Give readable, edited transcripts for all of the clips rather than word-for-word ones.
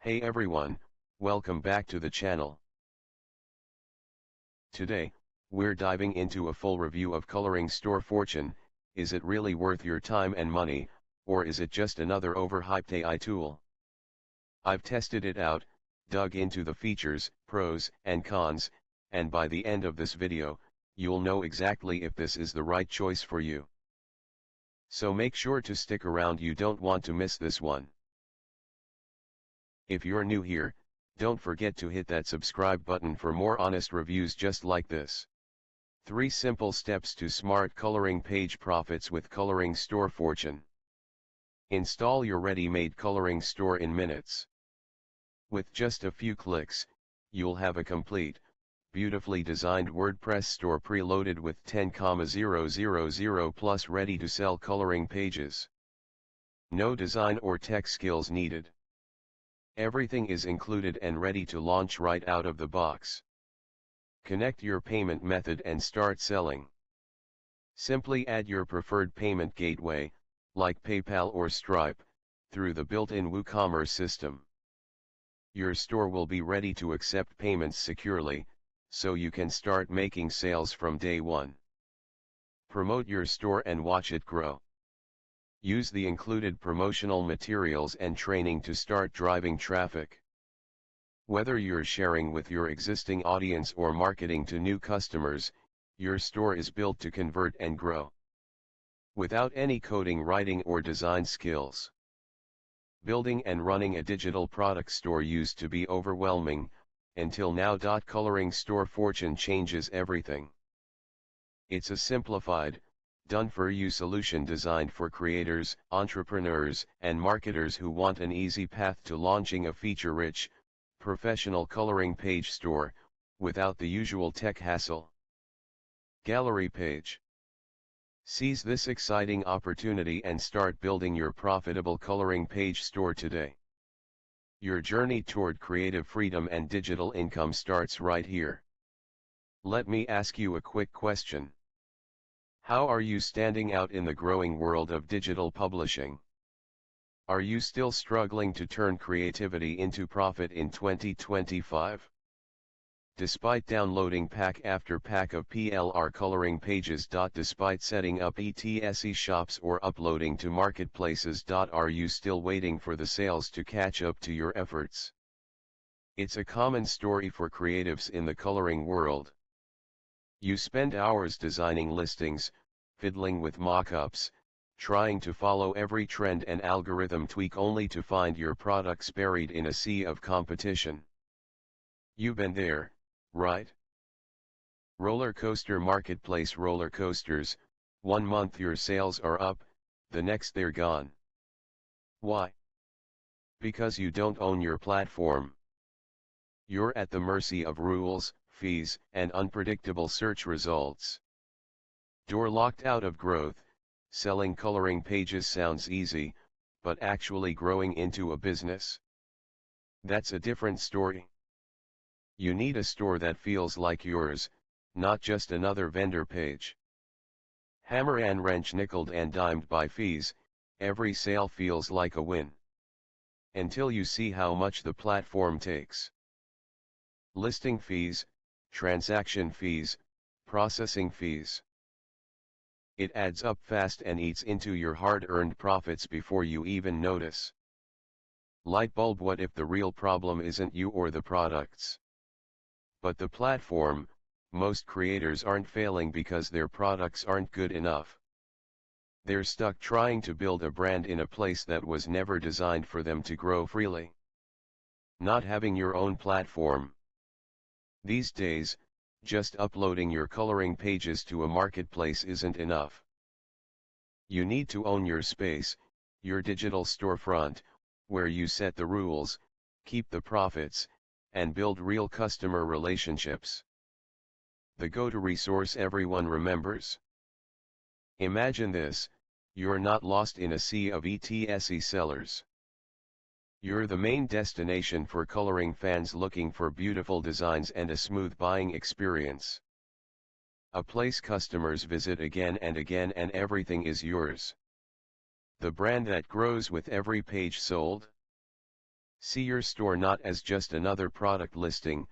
Hey everyone, welcome back to the channel. Today, we're diving into a full review of Coloring Store Fortune. Is it really worth your time and money, or is it just another overhyped AI tool? I've tested it out, dug into the features, pros and cons, and by the end of this video, you'll know exactly if this is the right choice for you. So make sure to stick around, you don't want to miss this one. If you're new here, don't forget to hit that subscribe button for more honest reviews just like this. 3 simple steps to smart coloring page profits with Coloring Store Fortune. Install your ready-made coloring store in minutes. With just a few clicks, you'll have a complete, beautifully designed WordPress store preloaded with 10,000 plus ready-to-sell coloring pages. No design or tech skills needed. Everything is included and ready to launch right out of the box. Connect your payment method and start selling. Simply add your preferred payment gateway, like PayPal or Stripe, through the built-in WooCommerce system. Your store will be ready to accept payments securely, so you can start making sales from day one. Promote your store and watch it grow. Use the included promotional materials and training to start driving traffic. Whether you're sharing with your existing audience or marketing to new customers, your store is built to convert and grow. Without any coding, writing, or design skills. Building and running a digital product store used to be overwhelming, until now. Coloring Store Fortune changes everything. It's a simplified, done-for-you solution designed for creators, entrepreneurs, and marketers who want an easy path to launching a feature-rich, professional coloring page store, without the usual tech hassle. Gallery page. Seize this exciting opportunity and start building your profitable coloring page store today. Your journey toward creative freedom and digital income starts right here. Let me ask you a quick question. How are you standing out in the growing world of digital publishing? Are you still struggling to turn creativity into profit in 2025? Despite downloading pack after pack of PLR coloring pages. Despite setting up etc shops or uploading to marketplaces. Are you still waiting for the sales to catch up to your efforts? It's a common story for creatives in the coloring world. You spend hours designing listings, fiddling with mock-ups, trying to follow every trend and algorithm tweak only to find your products buried in a sea of competition. You've been there, right? Roller coaster marketplace roller coasters. 1 month your sales are up, the next they're gone. Why? Because you don't own your platform. You're at the mercy of rules, fees, and unpredictable search results. You're locked out of growth. Selling coloring pages sounds easy, but actually growing into a business? That's a different story. You need a store that feels like yours, not just another vendor page. Hammer and wrench, nickeled and dimed by fees, every sale feels like a win. Until you see how much the platform takes. Listing fees, transaction fees, processing fees. It adds up fast and eats into your hard-earned profits before you even notice. Light bulb, what if the real problem isn't you or the products, but the platform? Most creators aren't failing because their products aren't good enough. They're stuck trying to build a brand in a place that was never designed for them to grow freely. Not having your own platform. These days, just uploading your coloring pages to a marketplace isn't enough. You need to own your space, your digital storefront, where you set the rules, keep the profits, and build real customer relationships. The go-to resource everyone remembers. Imagine this: you're not lost in a sea of etc sellers. You're the main destination for coloring fans looking for beautiful designs and a smooth buying experience. A place customers visit again and again, and everything is yours. The brand that grows with every page sold. See your store not as just another product listing,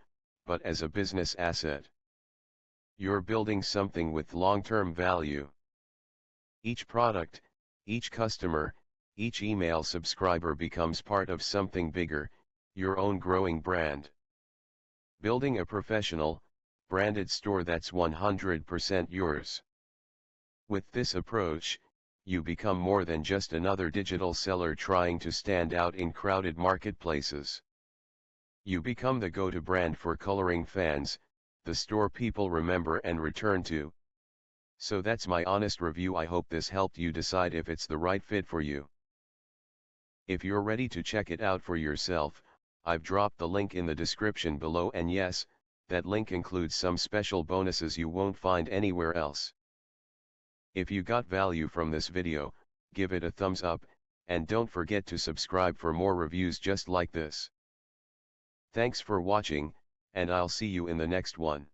but as a business asset. You're building something with long-term value. Each product, each customer, each email subscriber becomes part of something bigger, your own growing brand. Building a professional, branded store that's 100% yours. With this approach, you become more than just another digital seller trying to stand out in crowded marketplaces. You become the go-to brand for coloring fans, the store people remember and return to. So that's my honest review. I hope this helped you decide if it's the right fit for you. If you're ready to check it out for yourself, I've dropped the link in the description below, and yes, that link includes some special bonuses you won't find anywhere else. If you got value from this video, give it a thumbs up, and don't forget to subscribe for more reviews just like this. Thanks for watching, and I'll see you in the next one.